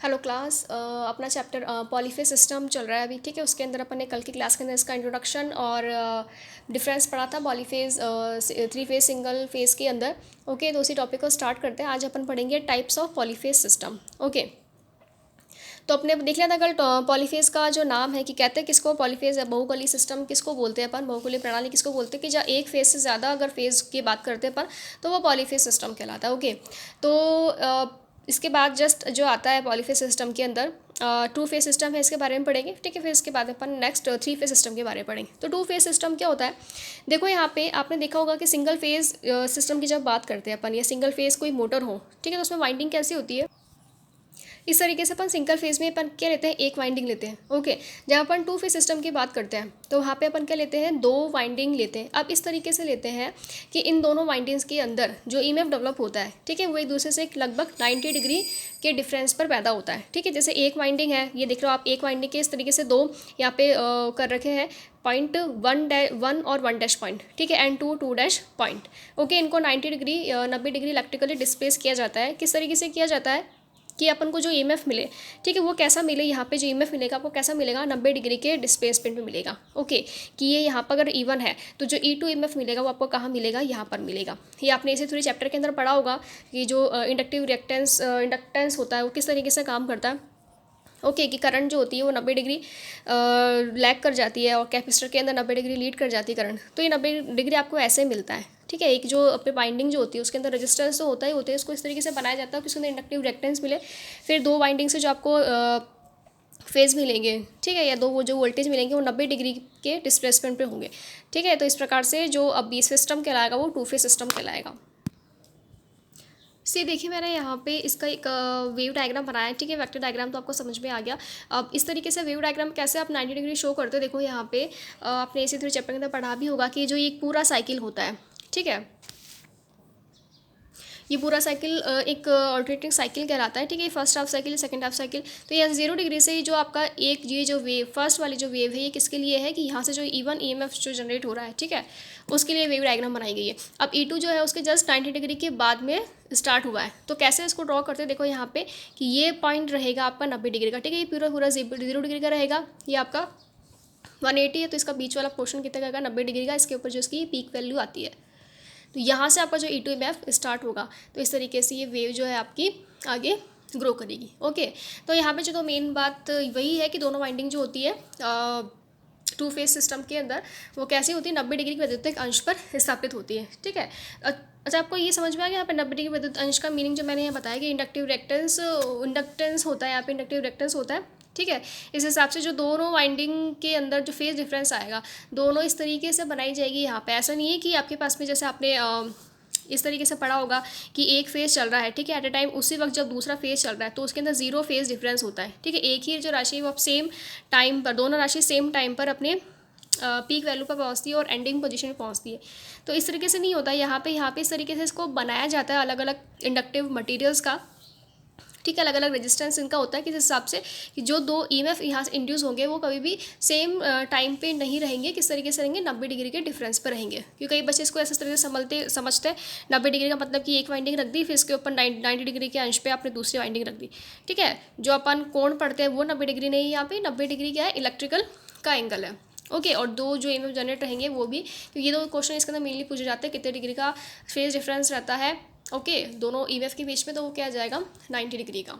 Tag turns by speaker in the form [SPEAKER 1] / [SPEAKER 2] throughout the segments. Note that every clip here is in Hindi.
[SPEAKER 1] हेलो क्लास, अपना चैप्टर पॉलीफेज सिस्टम चल रहा है अभी। ठीक है, उसके अंदर अपन ने कल की क्लास के अंदर इसका इंट्रोडक्शन और डिफरेंस पढ़ा था polyphase three phase single phase के अंदर। ओके, तो उसी टॉपिक को स्टार्ट करते हैं। आज अपन पढ़ेंगे types of polyphase system. Okay, तो अपने देख लिया था कल पॉलीफेज का जो नाम है कि कहते हैं किसको पॉलीफेज है, बहुकली सिस्टम किसको बोलते हैं अपन, बहुकली प्रणाली किसको बोलते हैं कि जहाँ एक फेज से ज़्यादा अगर फेज की बात करते हैं अपन तो वो पॉलीफेज सिस्टम कहलाता है। ओके, तो इसके बाद जस्ट जो आता है पॉलीफेज सिस्टम के अंदर टू फेज सिस्टम है, इसके बारे में पढ़ेंगे। ठीक है, फिर इसके बाद अपन नेक्स्ट थ्री फेज सिस्टम के बारे में पढ़ेंगे। तो टू फेज सिस्टम क्या होता है, देखो यहाँ पे आपने देखा होगा कि सिंगल फेज सिस्टम की जब बात करते हैं अपन या सिंगल फेज कोई मोटर हो, ठीक है, तो उसमें वाइंडिंग कैसी होती है। इस तरीके से अपन सिंगल फेज में अपन क्या लेते हैं, एक वाइंडिंग लेते हैं। ओके, जब अपन टू फेज सिस्टम की बात करते हैं तो वहाँ पे अपन क्या लेते हैं, दो वाइंडिंग लेते हैं। अब इस तरीके से लेते हैं कि इन दोनों वाइंडिंग्स के अंदर जो ईएमएफ डेवलप होता है, ठीक है, वो एक दूसरे से लगभग 90 डिग्री के डिफरेंस पर पैदा होता है। ठीक है, जैसे एक वाइंडिंग है, ये देख लो आप, एक वाइंडिंग के इस तरीके से दो यहाँ पे कर रखे हैं पॉइंट, वन और वन डैश पॉइंट, ठीक है, and two dash point. Okay, इनको 90 डिग्री 90 डिग्री इलेक्ट्रिकली डिस्प्लेस किया जाता है। किस तरीके से किया जाता है कि अपन को जो ईएमएफ मिले, ठीक है, वो कैसा मिले, यहाँ पे जो ईएमएफ मिलेगा आपको कैसा मिलेगा, 90 डिग्री के डिस्प्लेसमेंट में मिलेगा। ओके, कि ये यहाँ पर अगर E1 है तो जो E2 ईएमएफ मिलेगा वो आपको कहाँ मिलेगा, यहाँ पर मिलेगा। ये आपने इसे थोड़ी चैप्टर के अंदर पढ़ा होगा कि जो इंडक्टिव इंडक्टेंस होता है वो किस तरीके से काम करता है। ओके, कि करंट जो होती है वो 90 डिग्री लैग कर जाती है और कैपेसिटर के अंदर 90 डिग्री लीड कर जाती है करंट। तो ये 90 डिग्री आपको ऐसे मिलता है। ठीक है, एक जो अपने बाइंडिंग जो होती है उसके अंदर रेजिस्टेंस तो होता ही होता है, उसको इस तरीके से बनाया जाता है कि उसके अंदर इंडक्टिव रिएक्टेंस मिले। फिर दो बाइंडिंग से जो आपको फेज मिलेंगे, ठीक है, या दो वो जो वोल्टेज मिलेंगे वो 90 डिग्री के डिस्प्लेसमेंट पे होंगे। ठीक है, तो इस प्रकार से जो अब बी सिस्टम कहलाएगा वो टू फेज सिस्टम कहलाएगा। से देखिए मैंने यहाँ पे इसका एक वेव डायग्राम बनाया है। ठीक है, वेक्टर डायग्राम तो आपको समझ में आ गया। अब इस तरीके से वेव डायग्राम कैसे आप 90 डिग्री शो करते हो, देखो यहाँ पे आपने इसी थोड़ी चैप्टर के अंदर पढ़ा भी होगा कि जो एक पूरा साइकिल होता है, ठीक है, ये पूरा साइकिल एक ऑल्टरनेटिंग साइकिल कहलाता है। ठीक है, first half cycle, second half cycle. तो यहाँ 0 डिग्री से ही जो आपका एक ये जो वेव फर्स्ट वाली जो वेव है ये किसके लिए है कि यहाँ से जो E1 EMF जो जनरेट हो रहा है, ठीक है, उसके लिए वेव डायग्राम बनाई गई है। अब E2 जो है उसके जस्ट 90 डिग्री के बाद में स्टार्ट हुआ है। तो कैसे इसको ड्रॉ करते हैं, देखो यहाँ पे कि ये पॉइंट रहेगा आपका 90 डिग्री का। ठीक है, ये पूरा पूरा 0 डिग्री का रहेगा, ये आपका 180 है, तो इसका बीच वाला पोर्शन कितना का 90 डिग्री का, इसके ऊपर जो इसकी पीक वैल्यू आती है। तो यहाँ से आपका जो E2 EMF स्टार्ट होगा, तो इस तरीके से ये वेव जो है आपकी आगे ग्रो करेगी। ओके, तो यहाँ पे जो तो मेन बात वही है कि दोनों वाइंडिंग जो होती है टू फेज सिस्टम के अंदर वो कैसी होती है, 90 डिग्री के वैद्युतिक अंश पर स्थापित होती है। ठीक है, अच्छा आपको ये समझ में आ गया यहाँ पे 90 डिग्री वैद्युत अंश का मीनिंग जो मैंने यहाँ बताया कि इंडक्टेंस होता है, यहाँ पे इंडक्टिव रिएक्टेंस होता है। ठीक है, इस हिसाब से जो दोनों वाइंडिंग के अंदर जो फेज डिफरेंस आएगा दोनों इस तरीके से बनाई जाएगी। यहाँ पे ऐसा नहीं है कि आपके पास में जैसे आपने इस तरीके से पढ़ा होगा कि एक फेज चल रहा है, ठीक है, एट ए टाइम, उसी वक्त जब दूसरा फेज चल रहा है तो उसके अंदर 0 फेज डिफरेंस होता है। ठीक है, एक ही जो राशि वो सेम टाइम पर, दोनों राशि सेम टाइम पर अपने पीक वैल्यू पर पहुंचती है और एंडिंग पोजीशन में पहुंचती है। तो इस तरीके से नहीं होता यहाँ पे इस तरीके से इसको बनाया जाता है अलग अलग इंडक्टिव मटेरियल्स का। ठीक है, अलग अलग रेजिस्टेंस इनका होता है किस हिसाब से कि जो दो EMF यहाँ से इंड्यूस होंगे वो कभी भी सेम टाइम पे नहीं रहेंगे। किस तरीके से रहेंगे, 90 डिग्री के डिफरेंस पर रहेंगे। क्योंकि कई बच्चे इसको ऐसे तरीके से समझते हैं 90 डिग्री का मतलब कि एक वाइंडिंग रख दी, फिर इसके ऊपर 90 डिग्री के अंश पे आपने दूसरी वाइंडिंग रख दी। ठीक है, जो अपन कोण पढ़ते हैं वो 90 डिग्री नहीं, यहाँ पे 90 डिग्री क्या है, इलेक्ट्रिकल का एंगल है। ओके, और दो जो EMF जनरेट रहेंगे वो भी, क्योंकि ये दो क्वेश्चन इसके अंदर मेनली पूछे जाते हैं कितने डिग्री का फेज डिफरेंस रहता है। ओके, दोनों EMF के बीच में, तो वो क्या आ जाएगा, 90 डिग्री का।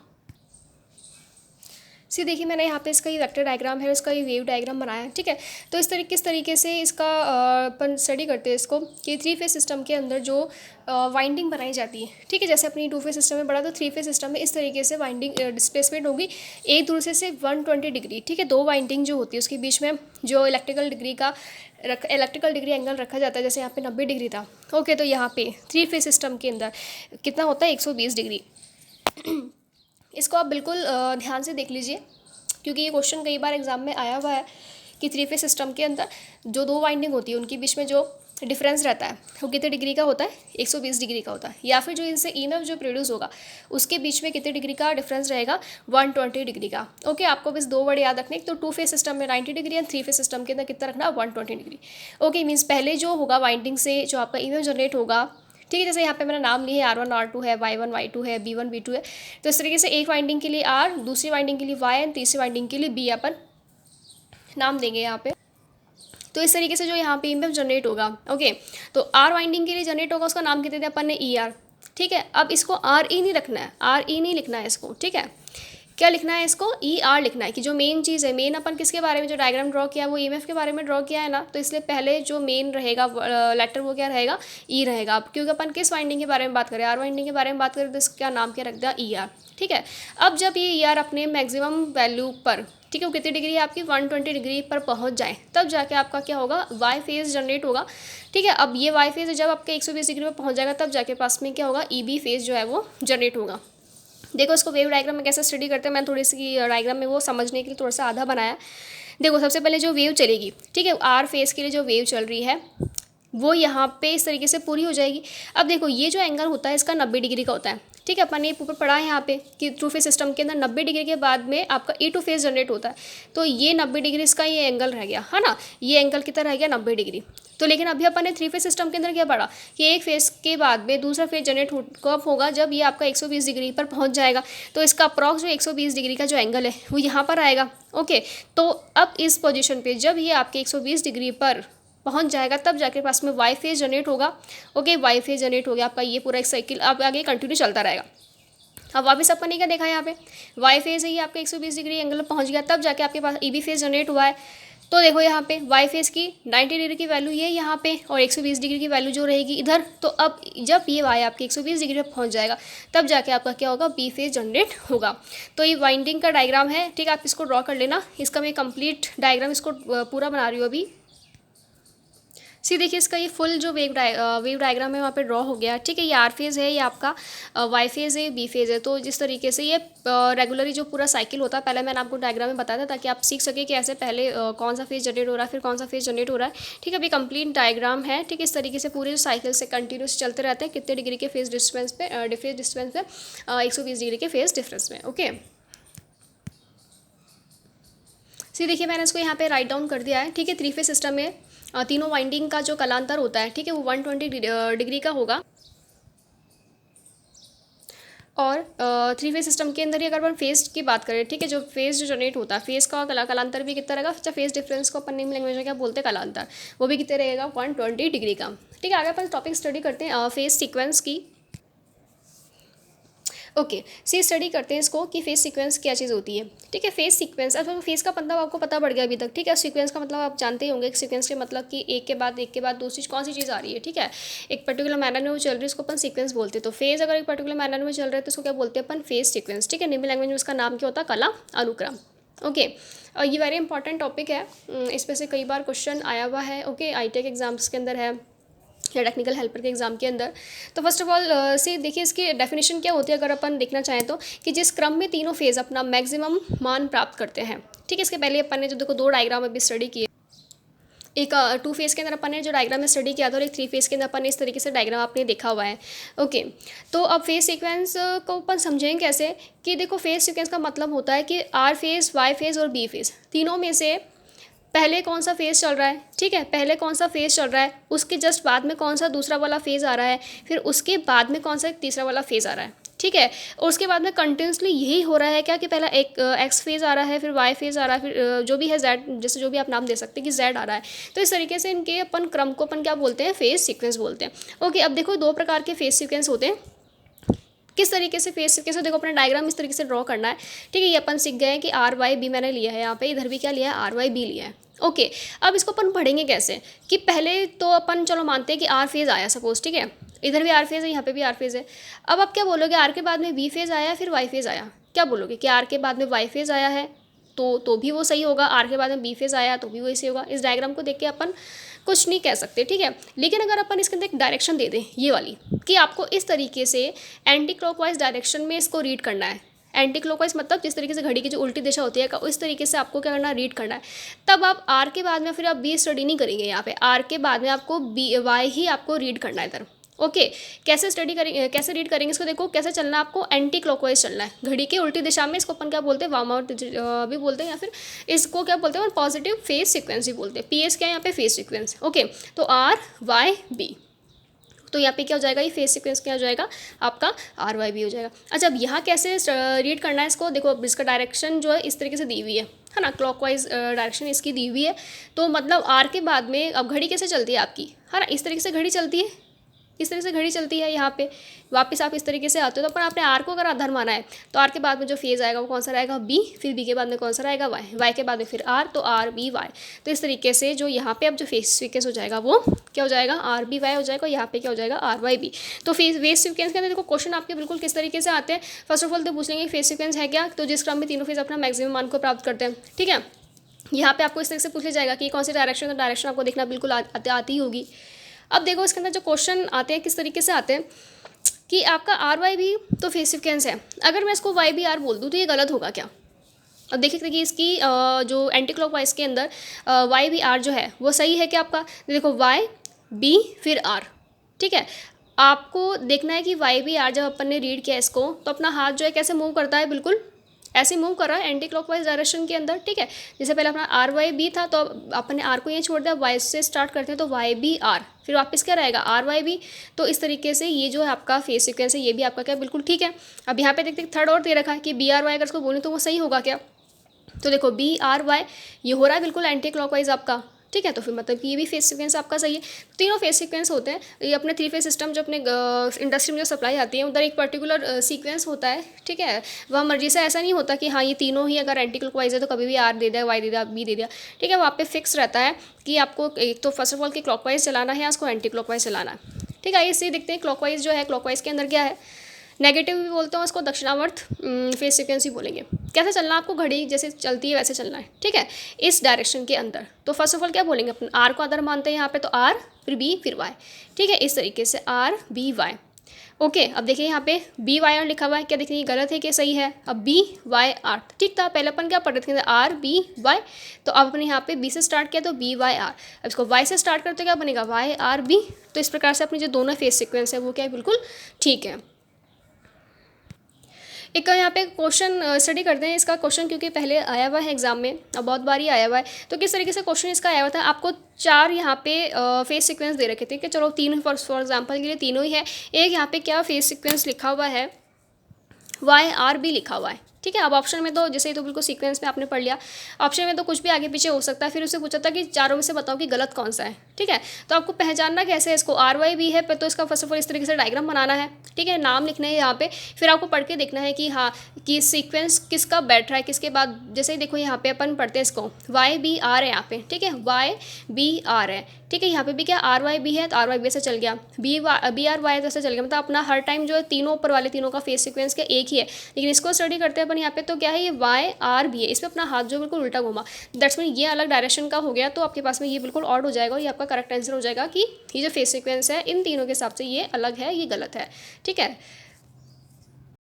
[SPEAKER 1] सी देखिए मैंने यहाँ पे इसका ये वेक्टर डायग्राम है, इसका ये वेव डायग्राम बनाया है। ठीक है, तो किस तरीके से इसका अपन स्टडी करते हैं इसको कि थ्री फेज सिस्टम के अंदर जो वाइंडिंग बनाई जाती है। ठीक है, जैसे अपनी टू फेज सिस्टम में बड़ा, तो थ्री फेज सिस्टम में इस तरीके से वाइंडिंग डिस्प्लेसमेंट होगी एक दूसरे से 120 डिग्री। ठीक है, दो वाइंडिंग जो होती है उसके बीच में जो इलेक्ट्रिकल डिग्री एंगल रखा जाता है, जैसे यहाँ पे 90 डिग्री था। ओके, तो यहाँ पे थ्री फेज सिस्टम के अंदर कितना होता है, 120 डिग्री। इसको आप बिल्कुल ध्यान से देख लीजिए क्योंकि ये क्वेश्चन कई बार एग्जाम में आया हुआ है कि थ्री फेज सिस्टम के अंदर जो दो वाइंडिंग होती है उनके बीच में जो डिफरेंस रहता है वो कितने डिग्री का होता है, 120 डिग्री का होता है। या फिर जो इनसे EMF जो प्रोड्यूस होगा उसके बीच में कितने डिग्री का डिफरेंस रहेगा, 120 डिग्री का। ओके, आपको बस दो वर्ड याद रखने, तो टू फेज सिस्टम में 90 degree and three phase system के अंदर कितना रखना, 120 डिग्री। ओके, मीन्स पहले जो होगा वाइंडिंग से जो आपका EMF जनरेट होगा, ठीक है। जैसे यहाँ पे मेरा नाम लिया है R1 R2 है, Y1 Y2 है, B1 B2 है। तो इस तरीके से एक वाइंडिंग के लिए R, दूसरी वाइंडिंग के लिए Y एंड तीसरी वाइंडिंग के लिए B अपन नाम देंगे यहाँ पे। तो इस तरीके से जो यहाँ पे ईएमएफ जनरेट होगा, ओके। तो आर वाइंडिंग के लिए जनरेट होगा, उसका नाम कहते थे अपन ने ई आर, ठीक है। अब इसको आर ई नहीं रखना है, आर ई नहीं लिखना है इसको, ठीक है। क्या लिखना है इसको, ई आर लिखना है, कि जो मेन चीज़ है, मेन अपन किसके बारे में जो डायग्राम ड्रॉ किया है वो ईएमएफ के बारे में ड्रॉ किया है ना, तो इसलिए पहले जो मेन रहेगा लेटर वो क्या रहेगा, ई रहेगा। अब क्योंकि अपन किस वाइंडिंग के बारे में बात करें, आर वाइंडिंग के बारे में बात करें, तो इसका नाम क्या रख दिया, ई आर, ठीक है। अब जब ये ई आर अपने मैक्सिमम वैल्यू पर, ठीक है, वो कितनी डिग्री है आपकी 120 डिग्री पर पहुंच जाए, तब जाके आपका क्या होगा, वाई फेज जनरेट होगा, ठीक है। अब ये वाई फेज जब आपके 120 डिग्री पर पहुंच जाएगा, तब जाके पास में क्या होगा, ई बी फेज जो है वो जनरेट होगा। देखो इसको वेव डायग्राम में कैसे स्टडी करते हैं, मैं थोड़ी सी डायग्राम में वो समझने के लिए थोड़ा सा आधा बनाया। देखो सबसे पहले जो वेव चलेगी, ठीक है, आर फेज के लिए जो वेव चल रही है वो यहाँ पे इस तरीके से पूरी हो जाएगी। अब देखो ये जो एंगल होता है इसका 90 डिग्री का होता है, ठीक है। अपन ने ऊपर पढ़ा है यहाँ पे कि थ्रू फेज सिस्टम के अंदर 90 डिग्री के बाद में आपका ई टू फेज जनरेट होता है। तो ये 90 डिग्री इसका ये एंगल रह गया, है ना, ये एंगल कितना रह गया, 90 डिग्री। तो लेकिन अभी अपन ने थ्री फेज सिस्टम के अंदर क्या पढ़ा कि एक फेज के बाद में दूसरा फेज जनरेट कब होगा, जब ये आपका 120 डिग्री पर पहुंच जाएगा। तो इसका अप्रॉक्स जो 120 डिग्री का जो एंगल है वो यहाँ पर आएगा, ओके। तो अब इस पोजीशन पे जब ये आपके 120 डिग्री पर पहुंच जाएगा, तब जाके पास में वाई फेज जनरेट होगा, ओके। वाई फेज जनरेट हो गया आपका, ये पूरा एक साइकिल अब आगे कंटिन्यू चलता रहेगा। अब वापस अपन ने क्या देखा यहाँ पे, वाई फेज है ये आपके 120 डिग्री एंगल पर पहुंच गया, तब जाके आपके पास ई बी फेज जनरेट हुआ है। तो देखो यहाँ पे वाई फेज की 90 डिग्री की वैल्यू ये यहाँ पे, और 120 डिग्री की वैल्यू जो रहेगी इधर। तो अब जब ये वाई आपके 120 डिग्री पर पहुँच जाएगा, तब जाके आपका क्या होगा, बी फेज जनरेट होगा। तो ये वाइंडिंग का डायग्राम है, ठीक है, आप इसको ड्रॉ कर लेना। इसका मैं कंप्लीट डायग्राम इसको पूरा बना रही हूँ अभी। सी देखिए इसका ये फुल जो वेव डायग्राम है वहाँ पे ड्रॉ हो गया, ठीक है। ये आर फेज़ है, ये आपका वाई फेज़ है, बी फेज़ है। तो जिस तरीके से ये रेगुलरली जो पूरा साइकिल होता है, पहले मैंने आपको डायग्राम में बताया था ताकि आप सीख सके कि ऐसे पहले कौन सा फेज़ जनरेट हो रहा है, फिर कौन सा फेज़ जनरेट हो रहा है, ठीक है। अभी कंप्लीट डायग्राम है, ठीक है। इस तरीके से पूरे साइकिल से कंटिन्यूस चलते रहते हैं, कितने डिग्री के फेज़ डिस्टेंस पे, 120 डिग्री के फेज़ डिफरेंस में, ओके। सी देखिए मैंने इसको यहाँ पे राइट डाउन कर दिया है, ठीक है। थ्री फेज सिस्टम में तीनों वाइंडिंग का जो कलांतर होता है, ठीक है, वो 120 डिग्री का होगा। और थ्री फेज सिस्टम के अंदर ही अगर अपन फेज की बात करें, ठीक है, जो फेज जो जनरेट होता है, फेज का कलांतर भी कितना रहेगा, अच्छा फेज डिफरेंस को अपन लैंग्वेज में क्या बोलते हैं, कलांतर, वो भी कितने रहेगा, 120 डिग्री का, ठीक है। आगे अपन टॉपिक स्टडी करते हैं फेज सीक्वेंस की, ओके। सी स्टडी करते हैं इसको कि फेस सीक्वेंस क्या चीज़ होती है, ठीक है। फेस सीक्वेंस, अब फेस का मतलब आपको पता पड़ गया अभी तक, ठीक है। सीक्वेंस का मतलब आप जानते ही होंगे, सीक्वेंस के मतलब कि एक के बाद दूसरी कौन सी चीज़ आ रही है, ठीक है। एक पर्टिकुलर मैनर में वो चल रही है, उसको अपन सीक्वेंस बोलते हैं। तो फेज अगर एक पर्टिकुलर मैनर में चल रहा है तो उसको क्या बोलते हैं अपन, फेस सीक्वेंस, ठीक है। निम्न लैंग्वेज में उसका नाम क्या होता है, कला अनुक्रम, ओके। और ये वेरी इंपॉर्टेंट टॉपिक है, इस पर से कई बार क्वेश्चन आया हुआ है, ओके। आई.टी.आई के एग्जाम्स के अंदर है या टेक्निकल हेल्पर के एग्जाम के अंदर। तो फर्स्ट ऑफ ऑल से देखिए इसकी डेफिनेशन क्या होती है, अगर अपन देखना चाहें तो, कि जिस क्रम में तीनों फेज अपना मैक्सिमम मान प्राप्त करते हैं, ठीक है। इसके पहले अपन ने जो देखो दो डायग्राम अभी स्टडी किए, एक टू फेज के अंदर अपन ने जो डायग्राम में स्टडी किया था, और एक थ्री फेज के अंदर अपन ने इस तरीके से डायग्राम आपने देखा हुआ है, ओके। तो अब फेज सीक्वेंस को अपन समझेंगे कैसे, कि देखो फेज सीक्वेंस का मतलब होता है कि आर फेज, वाई फेज और बी फेज तीनों में से पहले कौन सा फेज़ चल रहा है, ठीक है, पहले कौन सा फेज़ चल रहा है, उसके जस्ट बाद में कौन सा दूसरा वाला फेज़ आ रहा है, फिर उसके बाद में कौन सा तीसरा वाला फेज़ आ रहा है, ठीक है। और उसके बाद में कंटिन्यूसली यही हो रहा है क्या, कि पहला एक एक्स फेज़ आ रहा है, फिर वाई फेज़ आ रहा है, फिर जो भी है जेड, जैसे जो भी आप नाम दे सकते हैं कि जेड आ रहा है। तो इस तरीके से इनके अपन क्रम को अपन क्या बोलते हैं, फेज़ सीक्वेंस बोलते हैं, ओके। अब देखो दो प्रकार के फेज़ सीक्वेंस होते हैं, किस तरीके से फेस सीक्वेंस, देखो अपना डायग्राम इस तरीके से ड्रॉ करना है, ठीक है। ये अपन सीख गए कि आर वाई बी मैंने लिया है, यहाँ पे इधर भी क्या लिया है, आर वाई बी लिया है, ओके। अब इसको अपन पढ़ेंगे कैसे, कि पहले तो अपन चलो मानते हैं कि आर फेज़ आया सपोज, ठीक है, इधर भी आर फेज़ है, यहाँ पे भी आर फेज़ है। अब आप क्या बोलोगे, आर के बाद में बी फेज़ आया फिर वाई फेज़ आया, क्या बोलोगे कि आर के बाद में वाई फेज़ आया है, तो भी वो सही होगा, आर के बाद में बी फेज़ आया तो भी वही सही होगा। इस डायग्राम को देख के अपन कुछ नहीं कह सकते, ठीक है। लेकिन अगर अपन इसके अंदर एक डायरेक्शन दे दें, ये वाली, कि आपको इस तरीके से एंटी क्लॉकवाइज डायरेक्शन में इसको रीड करना है। एंटी क्लॉकवाइज मतलब जिस तरीके से घड़ी की जो उल्टी दिशा होती है, उस तरीके से आपको क्या करना है, रीड करना है। तब आप आर के बाद में फिर आप बी स्टडी नहीं करेंगे, यहाँ पे आर के बाद में आपको बी वाई ही आपको रीड करना है इधर, ओके। कैसे स्टडी करेंगे, कैसे रीड करेंगे इसको, देखो कैसे चलना है आपको, एंटी क्लॉकवाइज चलना है, घड़ी की उल्टी दिशा में। इसको अपन क्या बोलते हैं, वार्म आउट भी बोलते हैं, या फिर इसको क्या बोलते हैं, पॉजिटिव फेज सीक्वेंस भी बोलते हैं। पीएस क्या है यहाँ पे, फेज सीक्वेंस, ओके। तो आर वाई बी, तो यहाँ पे क्या हो जाएगा, ये फेस सीक्वेंस क्या हो जाएगा आपका आर वाई बी हो जाएगा। अच्छा, अब यहाँ कैसे रीड करना है इसको, देखो अब इसका डायरेक्शन जो है इस तरीके से दी हुई है ना, क्लॉकवाइज डायरेक्शन इसकी दी हुई है। तो मतलब आर के बाद में अब घड़ी कैसे चलती है आपकी, है ना, इस तरीके से घड़ी चलती है, इस तरीके से घड़ी चलती है। यहाँ पे वापस आप इस तरीके से आते हो, तो पर आपने आर को अगर आधार माना है तो आर के बाद में जो फेज़ आएगा वो कौन सा रहेगा, बी, फिर बी के बाद में कौन सा रहेगा, वाई, वाई के बाद में फिर आर, तो आर बी वाई। तो इस तरीके से जो यहाँ पे अब जो फेस सीक्वेंस हो जाएगा वो क्या हो जाएगा, आर बी वाई हो जाएगा, यहाँ पे क्या हो जाएगा, आर वाई बी। तो फेस सीक्वेंस के अंदर देखो क्वेश्चन आपके बिल्कुल किस तरीके से आते हैं। फर्स्ट ऑफ ऑल तो पूछ लेंगे फेस सीक्वेंस है क्या, तो जिस क्रम में तीनों फेज अपना मैक्सिमम मान को प्राप्त करते हैं, ठीक है। यहाँ पे आपको इस तरीके से पूछ लिया जाएगा कि कौन सी डायरेक्शन, तो डायरेक्शन आपको देखना बिल्कुल आती ही होगी। अब देखो इसके अंदर जो क्वेश्चन आते हैं किस तरीके से आते हैं कि आपका आर वाई भी तो फेस सीक्वेंस है, अगर मैं इसको वाई बी आर बोल दूँ तो ये गलत होगा क्या। अब देखिए इसकी जो एंटी क्लॉकवाइज के अंदर वाई बी आर जो है वो सही है क्या आपका, देखो वाई बी फिर आर, ठीक है। आपको देखना है कि वाई बी आर जब अपन ने रीड किया इसको तो अपना हाथ जो है कैसे मूव करता है, बिल्कुल ऐसे मूव कर रहा है एंटी क्लॉकवाइज डायरेक्शन के अंदर, ठीक है। जैसे पहले अपना आर वाई बी था तो अपन ने आर को ये छोड़ दिया, वाई से स्टार्ट करते हैं तो वाई बी आर, फिर वापस क्या रहेगा आर वाई बी। तो इस तरीके से ये जो है आपका फेस सीक्वेंस है ये भी आपका क्या बिल्कुल ठीक है। अब यहाँ पे देखते थर्ड और दे रखा है कि बी आर वाई, अगर इसको बोलूँ तो वो सही होगा क्या, तो देखो बी आर वाई ये हो रहा है बिल्कुल एंटी क्लॉकवाइज आपका, ठीक है। तो फिर मतलब कि ये भी फेस सीक्वेंस आपका सही है। तीनों फेस सीक्वेंस होते हैं। ये अपने 3 फेज सिस्टम जो अपने इंडस्ट्री में जो सप्लाई आती है उधर एक पर्टिकुलर सीक्वेंस होता है, ठीक है। वह मर्जी से ऐसा नहीं होता कि हाँ ये तीनों ही अगर एंटी क्लॉकवाइज है तो कभी भी आर दे दिया, वाई दे दिया, बी दे दिया, ठीक है। वहाँ पे फिक्स रहता है कि आपको एक तो फर्स्ट ऑफ ऑल कि क्लॉकवाइज चलाना है या उसको एंटी क्लॉकवाइज चलाना है, ठीक है। आइए इससे देखते हैं क्लॉकवाइज जो है, क्लॉकवाइज के अंदर क्या है, नेगेटिव भी बोलते हैं उसको, दक्षिणावर्त फेस सीक्वेंस ही बोलेंगे। कैसे चलना आपको, घड़ी जैसे चलती है वैसे चलना है, ठीक है, इस डायरेक्शन के अंदर। तो फर्स्ट ऑफ ऑल क्या बोलेंगे, अपन आर को आधार मानते हैं यहाँ पे, तो आर फिर बी फिर वाई, ठीक है, इस तरीके से आर बी वाई। ओके, अब देखिए यहाँ पे बी वाई आर लिखा हुआ है, क्या देखिए गलत है कि सही है। अब बी वाई आर ठीक था, पहले अपन क्या पढ़ रहे थे आर बी वाई, तो अब अपने यहाँ पे बी से स्टार्ट किया तो बी वाई आर, अब इसको वाई से स्टार्ट करते क्या बनेगा वाई आर बी। तो इस प्रकार से अपनी जो दोनों फेस सीक्वेंस है वो क्या है बिल्कुल ठीक है। एक यहाँ पे क्वेश्चन स्टडी करते हैं इसका क्वेश्चन, क्योंकि पहले आया हुआ है एग्जाम में और बहुत बार ही आया हुआ है। तो किस तरीके से क्वेश्चन इसका आया हुआ था, आपको 4 यहाँ पे फेस सीक्वेंस दे रखे थे कि चलो 3 फॉर एग्जांपल के लिए तीनों ही है। एक यहाँ पे क्या फेस सीक्वेंस लिखा हुआ है, वाई आर बी लिखा हुआ है, ठीक है। अब ऑप्शन में तो जैसे ही तो बिल्कुल सीक्वेंस में आपने पढ़ लिया, ऑप्शन में तो कुछ भी आगे पीछे हो सकता है। फिर उससे पूछा था कि चारों में से बताओ कि गलत कौन सा है, ठीक है। तो आपको पहचानना कैसे है, इसको आर वाई बी है पर तो इसका फर्स्ट ऑफ ऑल इस तरीके से डायग्राम बनाना है, ठीक है, नाम लिखना है यहाँ पे। फिर आपको पढ़ के देखना है कि हाँ कि सीक्वेंस किसका बैठ रहा है किसके बाद। जैसे ही देखो यहाँ पे अपन पढ़ते हैं इसको वाई बी आर है यहाँ पे, ठीक है, वाई बी आर है, ठीक है। यहाँ पे भी क्या आर वाई बी है तो आर वाई बी से चल गया, बी आर वाई से चल गया। मतलब अपना हर टाइम जो है तीनों ऊपर वाले तीनों का फेस सीक्वेंस का एक ही है। लेकिन इसको स्टडी करते हैं अपन यहाँ पे तो क्या है ये वाई आर बी है, इस पर अपना हाथ जो बिल्कुल उल्टा घुमा, दैट्स मीन ये अलग डायरेक्शन का हो गया। तो आपके पास में ये बिल्कुल ऑड हो जाएगा और ये आपका करेक्ट आंसर हो जाएगा कि ये जो फेस सीक्वेंस है इन तीनों के हिसाब से ये अलग है, ये गलत है, ठीक है।